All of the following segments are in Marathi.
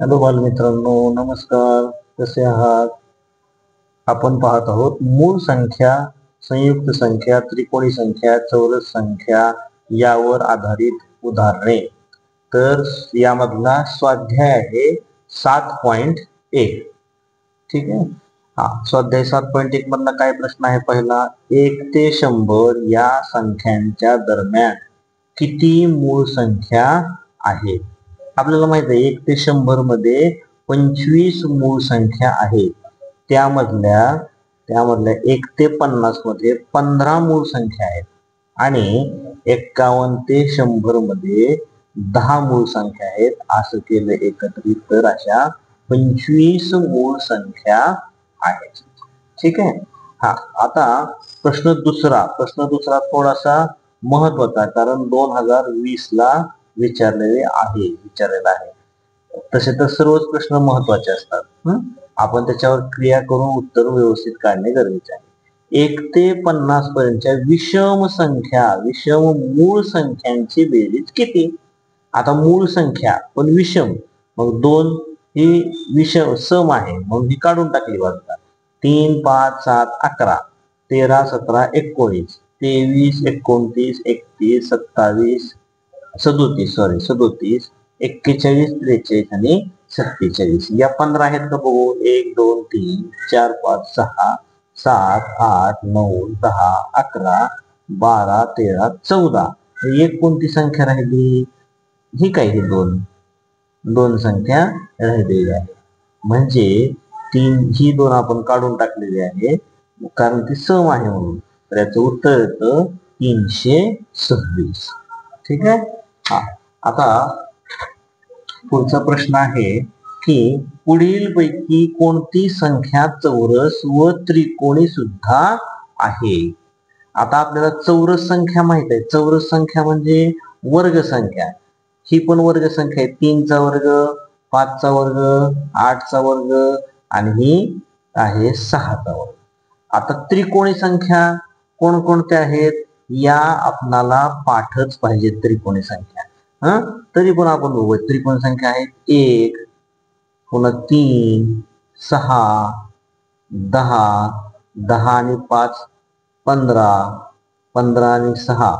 हॅलो बालमित्रांनो, नमस्कार. कसे आहात? आपण पाहत आहोत मूळ संख्या, संयुक्त संख्या, त्रिकोणी संख्या, चौरस संख्या यावर आधारित उदाहरणे. तर यामधला स्वाध्याय आहे 7.1. ठीक आहे. स्वाध्याय 7.1 मधला काय प्रश्न आहे? पहिला, 1 ते 100 या संख्यांच्या दरम्यान किती मूळ संख्या आहेत? आपल्याला माहित आहे 1 ते 100 मध्ये 25 मूळ संख्या आहेत. त्यामधल्या 1 ते 50 मध्ये 15 मूळ संख्या आहेत आणि 51 ते 100 मध्ये 10 मूळ संख्या आहेत. असं केलं एकत्रित तर अशा 25 मूळ संख्या आहेत. ठीक आहे. आता प्रश्न दुसरा थोडासा महत्वाचा, कारण 2020 ला विचारलेला आहे. तसे तर सर्वच प्रश्न महत्वाचे असतात. आपण त्याच्यावर क्रिया करून उत्तर व्यवस्थित काढणे गरजेचे आहे. 1 ते 50 पर्यंतच्या विषम मूळ संख्यांची बेरीज किती? आता मूळ संख्या पण विषम, मग 2 ही विषम सम आहे म्हणून ही काढून टाकली बाजूला. 3, 5, 7, 11, 13, 17, 19, 23, 29, 31, 27, 37, 41, 43 आणि 47. या 15 आहेत का बघू. 1, 2, 3, 4, 5, 6, 7, 8, 9, 10, 11, 12, 13, 14. एक कोणती संख्या राहिली? ही काय? ही दोन संख्या राहिलेली आहे. म्हणजे ही 2 आपण काढून टाकलेली आहे कारण ती सम आहे म्हणून. तर याचं उत्तर येतं 326. ठीक आहे. आता पुढचा प्रश्न आहे की पुढील पैकी कोणती संख्या चौरस व त्रिकोणी सुद्धा आहे? आता आपल्याला चौरस संख्या माहित आहे. चौरस संख्या म्हणजे वर्ग संख्या. ही पण वर्ग संख्या आहे. 3 चा वर्ग, 5 चा वर्ग, 8 चा वर्ग आणि ही आहे 6 चा वर्ग. आता त्रिकोणी संख्या कोणकोणत्या आहेत या आपणाला पाठच पाहिजे. त्रिकोणी संख्या तरी पण आपण बघू. त्रिकोणी संख्या आहेत 1, पुन्हा 3, 6, 10, 10 आणि 5 15, 15 आणि 6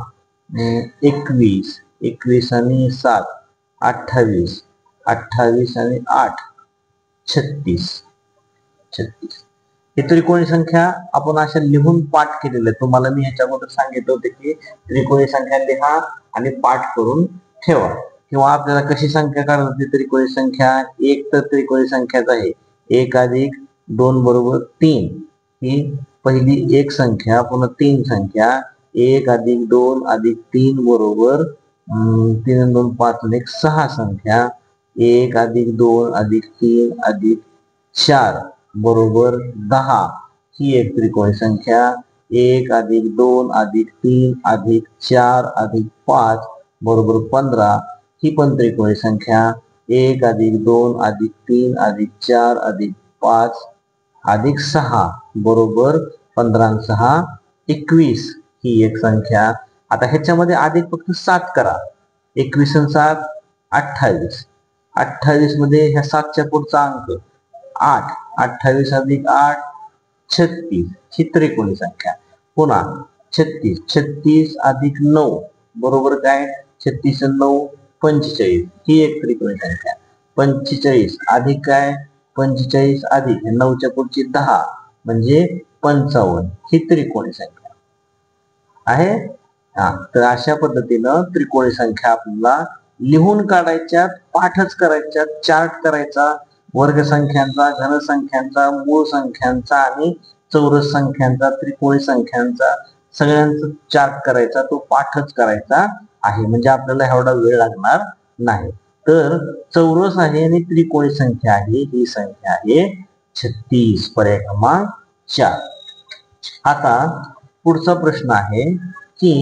21, 21 आणि 7 28, 28 आणि 8 36. ही त्रिकोणी संख्या आपण अशा लिहून पाठ केलेल्या. तुम्हाला मी ह्याच्या अगोदर सांगितलं होतं की त्रिकोणी संख्या लिहा आणि पाठ करून ठेवा. किंवा आपल्याला कशी संख्या काढायची? त्रिकोणी संख्या एक तर त्रिकोणी संख्याच आहे. 1 अधिक 2 बरोबर 3. ही पहिली एक संख्या, पुन्हा 3 संख्या. 1 अधिक 2 अधिक 3 बरोबर 3 2 5 1 6 संख्या. 1 अधिक 2 अधिक 3 अधिक 4 बरोबर 10. ही एक त्रिकोणी संख्या. 1 अधिक 2 अधिक 3 अधिक 4 अधिक 5 बरोबर 15. ही पण त्रिकोणी संख्या. 1 अधिक 2 अधिक 3 अधिक 4 अधिक 5 अधिक 6 बरोबर 15 आणि 6 21. ही एक संख्या. आता ह्याच्यामध्ये अधिक फक्त 7 करा. 21 आणि 7 28. 28 मध्ये ह्या 7च्या पुढचा अंक 8. 28 अधिक 8 36. ही त्रिकोणी संख्या. पुन्हा 36. 36 अधिक 9 बरोबर काय? 36 आणि 9 45. ही एक त्रिकोणी संख्या. 45 अधिक काय? 45 अधिक 9च्या पुढची 10 म्हणजे 55. ही त्रिकोणी संख्या आहे. तर अशा पद्धतीनं त्रिकोणी संख्या आपल्याला लिहून काढायच्या, पाठच करायच्या, चार्ट करायचा. वर्ग संख्यांचा, घन संख्यांचा, मूळ संख्यांचा आणि चौरस संख्यांचा, त्रिकोणी संख्यांचा सगळ्यांचा चार्ट करायचा. तो पाठच करायचा आहे. म्हणजे आपल्याला एवढा वेळ लागणार नाही. तर चौरस आहे आणि त्रिकोणी संख्या आहे. ही संख्या आहे 36. पर्याय क्रमांक 4. आता पुढचा प्रश्न आहे की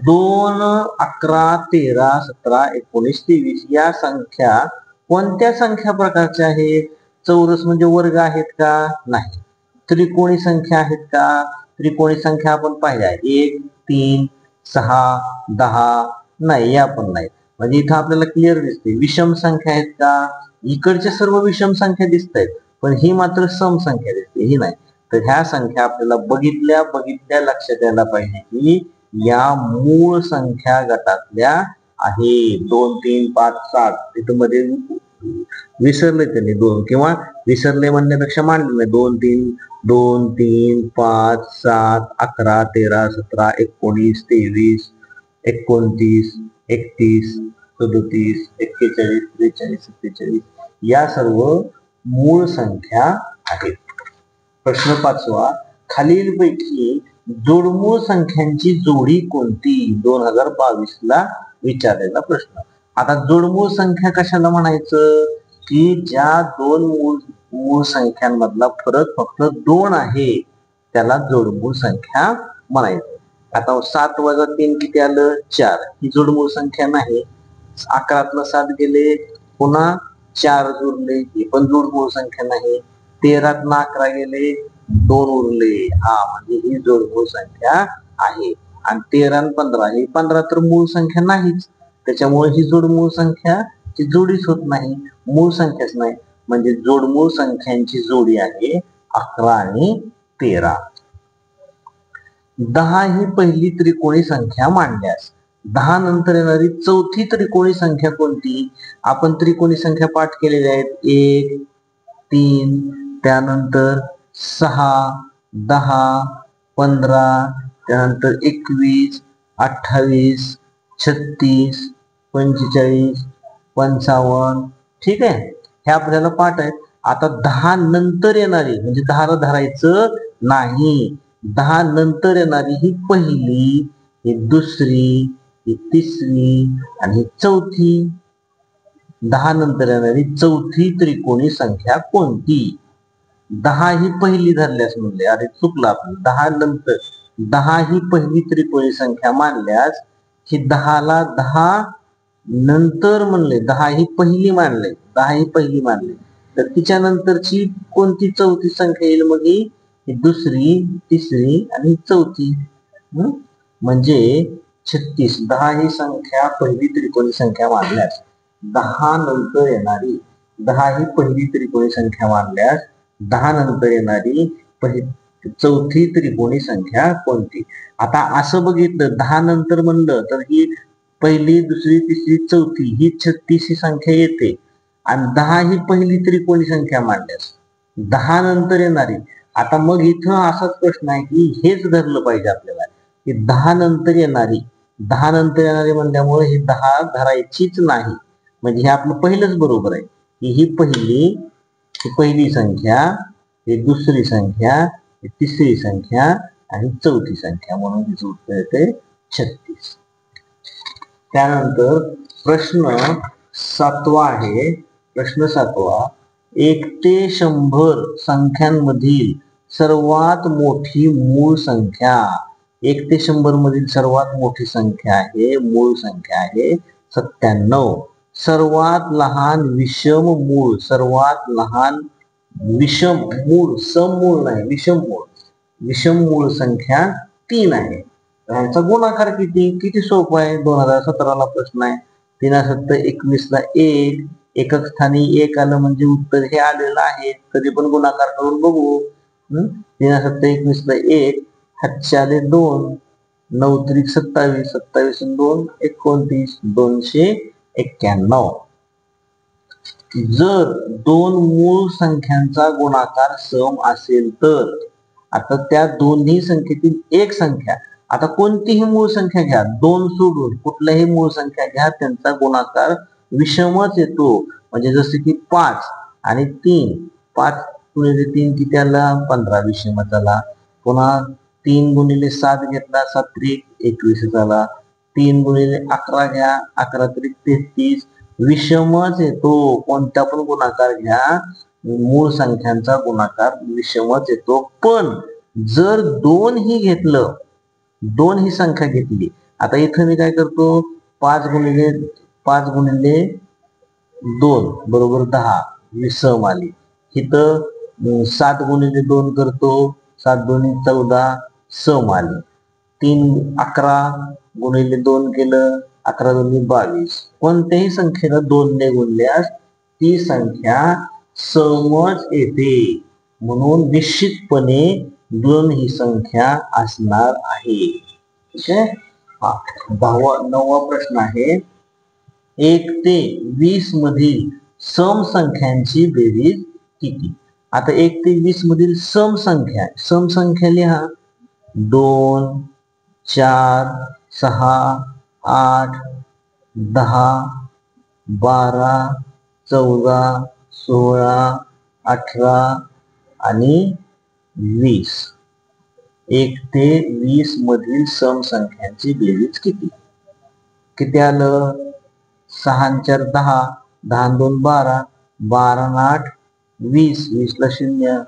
2, 11, 13, 17, 19, 23 या संख्या कोणत्या संख्या प्रकारच्या आहेत? चौरस म्हणजे वर्ग आहेत का? नाही. त्रिकोणी संख्या आहेत का? त्रिकोणी संख्या आपण पाहिल्या 1, 3, 6, 10 नाही, या पण नाही. म्हणजे इथं आपल्याला क्लिअर दिसते विषम संख्या आहेत का, इकडच्या सर्व विषम संख्या दिसत आहेत पण ही मात्र सम संख्या दिसते, ही नाही. तर ह्या संख्या आपल्याला बघितल्या बघितल्या लक्षात यायला पाहिजे की या मूळ संख्या गटातल्या आहे. 2 3 5 7 तिथं मध्ये विसरले त्यांनी दोन, किंवा विसरले म्हणण्यापेक्षा मांडले नाही. 2 3 2 3 5 7 11 13 17 19 23 29 31 37 41 43 47 या सर्व मूळ संख्या आहेत. प्रश्न 5वा, खालीलपैकी जोडमूळ संख्यांची जोडी कोणती? 2022 ला विचारलेला प्रश्न. आता जोडमूळ संख्या कशाला म्हणायचं की ज्या दोन मूळ संख्यांमधला फरक फक्त 2 आहे त्याला जोडमूळ संख्या म्हणायचं. आता 7 वजा 3 किती आलं? 4. ही जोडमूळ संख्या नाही. 11तनं 7 गेले, पुन्हा 4 उरले, ही पण जोडमूळ संख्या नाही. 13तनं 11 गेले, 2 उरले, हा म्हणजे ही जोडमूळ संख्या आहे. आणि 13 आणि 15, ही 15 तर मूळ संख्या नाहीच, त्याच्यामुळे ही जोडमूळ संख्या ची जोडीच होत नाही, मूळ संख्याच नाही. म्हणजे जोडमूळ संख्यांची जोडी आहे 11 आणि 13. 10 ही पहिली त्रिकोणी संख्या मांडल्यास 10 नंतर येणारी चौथी त्रिकोणी संख्या कोणती? आपण त्रिकोणी संख्या पाठ केलेल्या आहेत. 1 3, त्यानंतर 6 10 15, त्यानंतर 21 28 36 45 55. ठीक आहे, हे आपल्याला पाठ आहे. आता 10 नंतर येणारी म्हणजे 10ला धरायचं नाही. 10 नंतर येणारी ही पहिली, ही दुसरी, ही तिसरी आणि ही चौथी. 10 नंतर येणारी चौथी त्रिकोणी संख्या कोणती? 10 ही पहिली धरल्यास म्हणले, अरे चुकलं आपण. 10 नंतर, 10 ही पहिली त्रिकोणी संख्या मानल्यास ही 10ला 10 नंतर म्हणले, 10 ही पहिली मानले, 10 ही पहिली मानले, तर तिच्या नंतरची कोणती चौथी संख्या येईल? मग ही दुसरी, तिसरी आणि चौथी. म्हणजे 36. 10 ही संख्या पहिली त्रिकोणी संख्या मानल्यास 10 नंतर येणारी, 10 ही पहिली त्रिकोणी संख्या मानल्यास 10 नंतर येणारी चौथी त्रिकोणी संख्या कोणती? आता असं बघितलं, 10 नंतर म्हणलं तर ही पहिली, दुसरी, तिसरी, चौथी ही 36 ही संख्या येते. आणि 10 ही पहिली त्रिकोणी संख्या मानल्यास 10 नंतर येणारी. आता मग इथं असाच प्रश्न आहे की हेच धरलं पाहिजे आपल्याला की 10 नंतर येणारी, 10 नंतर येणारी म्हणल्यामुळे ही 10 धरायचीच नाही. म्हणजे हे आपलं पहिलंच बरोबर आहे की ही पहिली संख्या, ही दुसरी संख्या, ही तिसरी संख्या आणि चौथी संख्या, म्हणून हिचं उत्तर येते 36. त्यानंतर प्रश्न 7वा आहे. प्रश्न 7वा, 1 ते 100 संख्यांमधील सर्वात मोठी मूळ संख्या. 1 ते 100 मधील सर्वात मोठी संख्या आहे, मूळ संख्या आहे 97. सर्वात लहान विषम मूळ, सर्वात लहान विषम मूळ, सममूळ नाही, विषम मूळ, विषम मूळ संख्या 3 आहे. ह्याचा गुणाकार किती? किती सोपं आहे. 2017 ला प्रश्न आहे. 3 7 21 ला 1, एकक स्थानी 1 आलं म्हणजे उत्तर हे आलेलं आहे. कधी पण गुणाकार करून बघू. 3 7 21 ला 1, हातचे आले 2, 9 त्रिक 27, 27 आणि 2 29, 291. जर दोन मूळ संख्यांचा गुणाकार सम असेल तर, आता त्या दोन्ही संख्येतील एक संख्या, आता कोणतीही मूळ संख्या घ्या, 2 सोडून कुठल्याही मूळ संख्या घ्या, त्यांचा गुणाकार विषमच येतो. म्हणजे जसे की 5 आणि 3, 5 गुणिले 3 किती आला? 15, विषमच आला. पुन्हा 3 गुणिले 7 घेतला, 7 त्रिक 21 झाला. 3 गुणिले 11 घ्या, 11 त्रिक 33, विषमच येतो. कोणता पण गुणाकार घ्या, मूळ संख्यांचा गुणाकार विषमच येतो. पण जर 2 ही घेतलं, 2 ही संख्या घेतली, आता इथं मी काय करतो, 5 गुणिले 2 बरोबर 10, विषम आली. इथं 7 गुणिले 2 करतो, 7 दोन्ही 14, सम आली. 3 11 गुणिले 2 केलं 11 दोन्ही 22. कोणत्याही संख्येला 2 ने गुणल्यास ती संख्या समच येते, म्हणून निश्चितपणे 2 ही संख्या असणार आहे. ठीक आहे. 9वा प्रश्न आहे, 1 ते 20 मधील सम संख्यांची बेरीज किती? आता 1 ते 20 मधील सम संख्या लिहा. 2, 4, 6, 8, 10, 12, 14, 16, 18 आणि 20. 1 ते 20 मधील सम संख्यांची बेरीज किती? किती आलं? 6 आणि 4 10, 10 आणि 2 12, 12 आणि 8 20, 20 ला 0,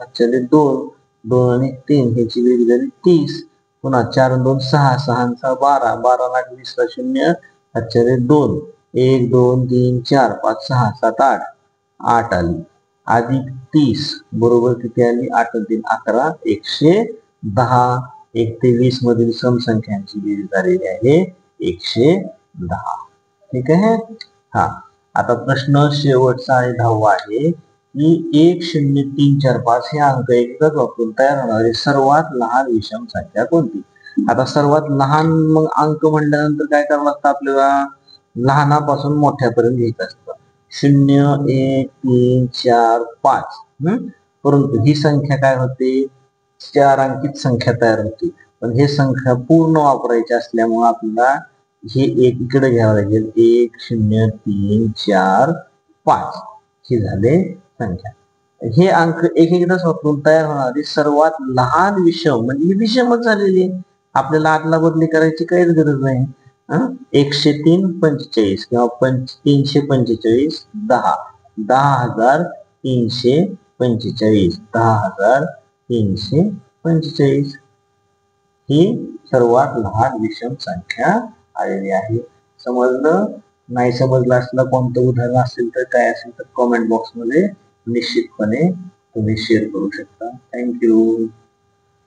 2, 2 आणि 3 ह्याची बेरीज झाली 30. पुन्हा 4 आणि 2 6, 6 आणि 6 12, 12 आणि 8 20 ला 0, 2, 1, 2, 3, 4, 5, 6, 7, 8, 8 आली. अधिक 30 बरोबर किती आली? 8 आणि 3 11, 110. 1 ते 20 मधील सम संख्यांची बेरीज झालेली आहे 110. ठीक आहे. हा, आता प्रश्न शेवटचा आणि 10वा आहे की 1, 0, 3, 4, 5 हे अंक एकदाच वापरून तयार होणारी सर्वात लहान विषम संख्या कोणती? आता सर्वात लहान मग अंक म्हणल्यानंतर काय करावं लागतं आपल्याला? लहानापासून मोठ्यापर्यंत घ्यायचं असतं. 0, 1, 3, 4, 5. परंतु ही संख्या काय होते? 4 अंकित संख्या तयार होती. पण हे संख्या पूर्ण वापरायची असल्यामुळे आपल्याला हे एक इकडे घ्यावं लागेल. 1, 0, 3, 4, 5 हे झाले संख्या. हे अंक एकदाच वापरून तयार होणारी सर्वात लहान विषम म्हणजे विषमच झालेली आहे. आपल्याला आदला बदली करायची काहीच गरज नाही. 103 45 किंवा 345 10, 10,345, 10,345 ही सर्वात लहान विषम संख्या आलेली आहे. समजलं? नाही समजलं असलं कोणतं उदाहरण असेल तर काय असेल तर कमेंट बॉक्स मध्ये निश्चितपणे तुम्ही शेअर करू शकता. थँक्यू.